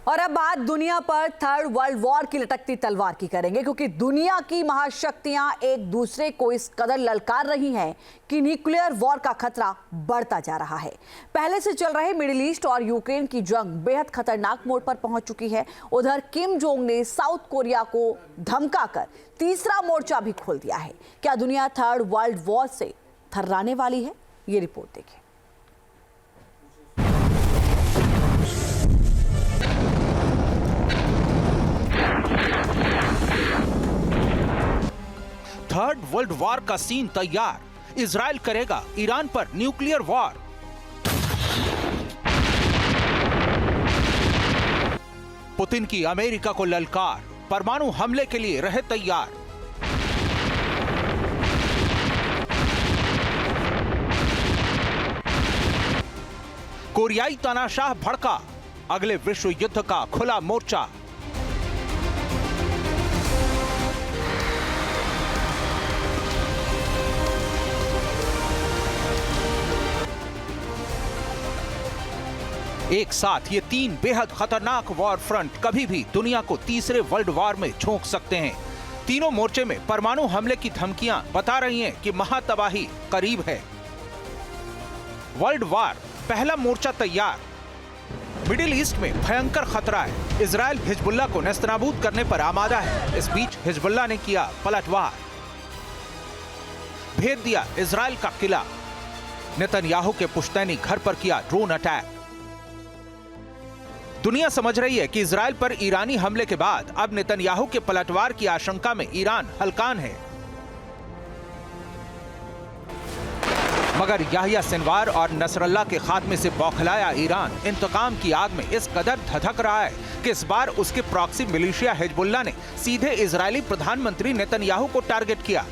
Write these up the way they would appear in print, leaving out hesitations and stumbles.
और अब बात दुनिया पर थर्ड वर्ल्ड वॉर की लटकती तलवार की करेंगे, क्योंकि दुनिया की महाशक्तियां एक दूसरे को इस कदर ललकार रही हैं कि न्यूक्लियर वॉर का खतरा बढ़ता जा रहा है। पहले से चल रहे मिडिल ईस्ट और यूक्रेन की जंग बेहद खतरनाक मोड़ पर पहुंच चुकी है। उधर किम जोंग ने साउथ कोरिया को धमकाकर तीसरा मोर्चा भी खोल दिया है। क्या दुनिया थर्ड वर्ल्ड वॉर से थर्राने वाली है? ये रिपोर्ट देखिए। थर्ड वर्ल्ड वॉर का सीन तैयार। इजराइल करेगा ईरान पर न्यूक्लियर वॉर। पुतिन की अमेरिका को ललकार, परमाणु हमले के लिए रहे तैयार। कोरियाई तानाशाह भड़का, अगले विश्व युद्ध का खुला मोर्चा। एक साथ ये तीन बेहद खतरनाक वॉर फ्रंट कभी भी दुनिया को तीसरे वर्ल्ड वॉर में झोंक सकते हैं। तीनों मोर्चे में परमाणु हमले की धमकियां बता रही हैं कि महातबाही करीब है। वर्ल्ड वॉर, पहला मोर्चा तैयार। मिडिल ईस्ट में भयंकर खतरा है। इजराइल हिजबुल्लाह को नेस्तनाबूद करने पर आमादा है। इस बीच हिजबुल्लाह ने किया पलटवार, भेद दिया इजराइल का किला। नेतन्याहू के पुश्तैनी घर पर किया ड्रोन अटैक। दुनिया समझ रही है कि इजराइल पर ईरानी हमले के बाद अब नेतन्याहू के पलटवार की आशंका में ईरान हलकान है। मगर याह्या सिनवार और नसरल्लाह के खात्मे से बौखलाया ईरान इंतकाम की आग में इस कदर धधक रहा है कि इस बार उसके प्रॉक्सी मिलिशिया हिजबुल्लाह ने सीधे इजरायली प्रधानमंत्री नेतन्याहू को टारगेट किया।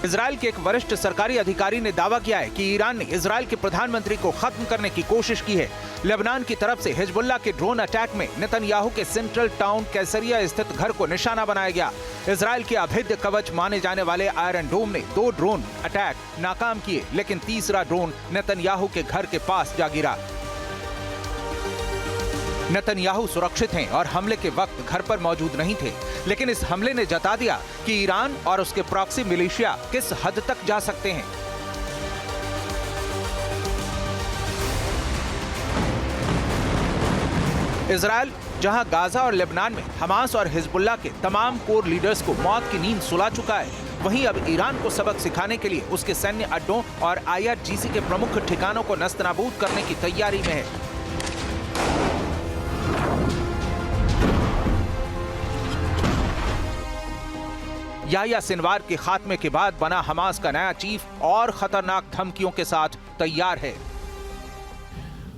इजराइल के एक वरिष्ठ सरकारी अधिकारी ने दावा किया है कि ईरान ने इजराइल के प्रधानमंत्री को खत्म करने की कोशिश की है। लेबनान की तरफ से हिजबुल्लाह के ड्रोन अटैक में नेतन्याहू के सेंट्रल टाउन कैसरिया स्थित घर को निशाना बनाया गया। इजराइल के अभेद्य कवच माने जाने वाले आयरन डोम ने 2 ड्रोन अटैक नाकाम किए, लेकिन तीसरा ड्रोन नेतन्याहू के घर के पास जा गिरा। नेतन्याहू सुरक्षित हैं और हमले के वक्त घर पर मौजूद नहीं थे, लेकिन इस हमले ने जता दिया कि ईरान और उसके प्रॉक्सी मिलिशिया किस हद तक जा सकते हैं। इजराइल जहां गाजा और लेबनान में हमास और हिजबुल्लाह के तमाम कोर लीडर्स को मौत की नींद सुला चुका है, वहीं अब ईरान को सबक सिखाने के लिए उसके सैन्य अड्डों और IRGC के प्रमुख ठिकानों को नस्तनाबूद करने की तैयारी में है। याह्या सिनवार के खात्मे के बाद बना हमास का नया चीफ और खतरनाक धमकियों के साथ तैयार है।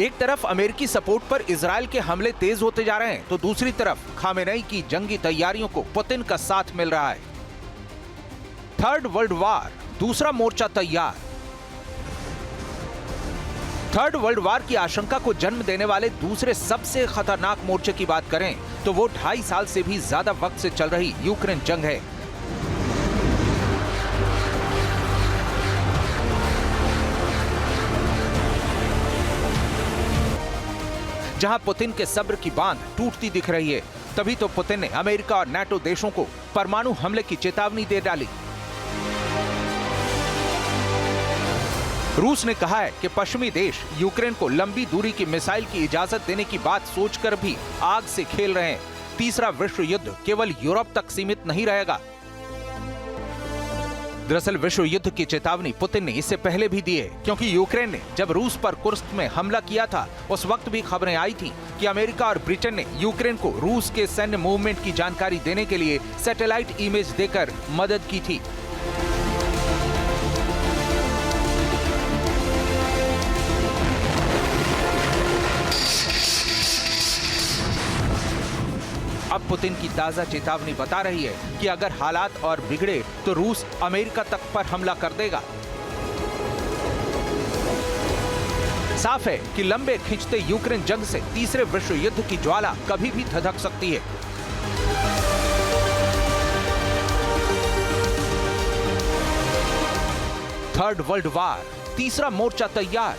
एक तरफ अमेरिकी सपोर्ट पर इजराइल के हमले तेज होते जा रहे हैं, तो दूसरी तरफ खामेनेई की जंगी तैयारियों को पुतिन का साथ मिल रहा है। थर्ड वर्ल्ड वॉर, दूसरा मोर्चा तैयार। थर्ड वर्ल्ड वॉर की आशंका को जन्म देने वाले दूसरे सबसे खतरनाक मोर्चे की बात करें तो वो 2.5 साल से भी ज्यादा वक्त से चल रही यूक्रेन जंग है। जहां पुतिन के सब्र की बांध टूटती दिख रही है, तभी तो पुतिन ने अमेरिका और नाटो देशों को परमाणु हमले की चेतावनी दे डाली। रूस ने कहा है कि पश्चिमी देश यूक्रेन को लंबी दूरी की मिसाइल की इजाजत देने की बात सोचकर भी आग से खेल रहे हैं। तीसरा विश्व युद्ध केवल यूरोप तक सीमित नहीं रहेगा। दरअसल विश्व युद्ध की चेतावनी पुतिन ने इससे पहले भी दी है, क्योंकि यूक्रेन ने जब रूस पर कुर्स्क में हमला किया था, उस वक्त भी खबरें आई थी कि अमेरिका और ब्रिटेन ने यूक्रेन को रूस के सैन्य मूवमेंट की जानकारी देने के लिए सैटेलाइट इमेज देकर मदद की थी। अब पुतिन की ताजा चेतावनी बता रही है कि अगर हालात और बिगड़े तो रूस अमेरिका तक पर हमला कर देगा। साफ है कि लंबे खिंचते यूक्रेन जंग से तीसरे विश्व युद्ध की ज्वाला कभी भी धधक सकती है। थर्ड वर्ल्ड वार, तीसरा मोर्चा तैयार।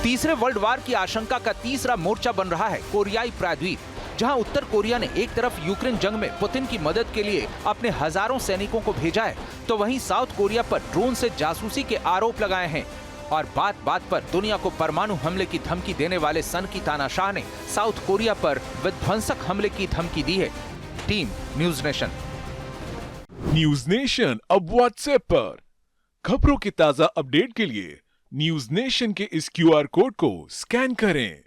तीसरे वर्ल्ड वार की आशंका का तीसरा मोर्चा बन रहा है कोरियाई प्रायद्वीप, जहां उत्तर कोरिया ने एक तरफ यूक्रेन जंग में पुतिन की मदद के लिए अपने हजारों सैनिकों को भेजा है, तो वहीं साउथ कोरिया पर ड्रोन से जासूसी के आरोप लगाए हैं। और बात बात पर दुनिया को परमाणु हमले की धमकी देने वाले सन की तानाशाह ने साउथ कोरिया पर विध्वंसक हमले की धमकी दी है। Team news nation. News nation अब व्हाट्सएप पर खबरों के ताजा अपडेट के लिए न्यूज नेशन के इस QR कोड को स्कैन करें।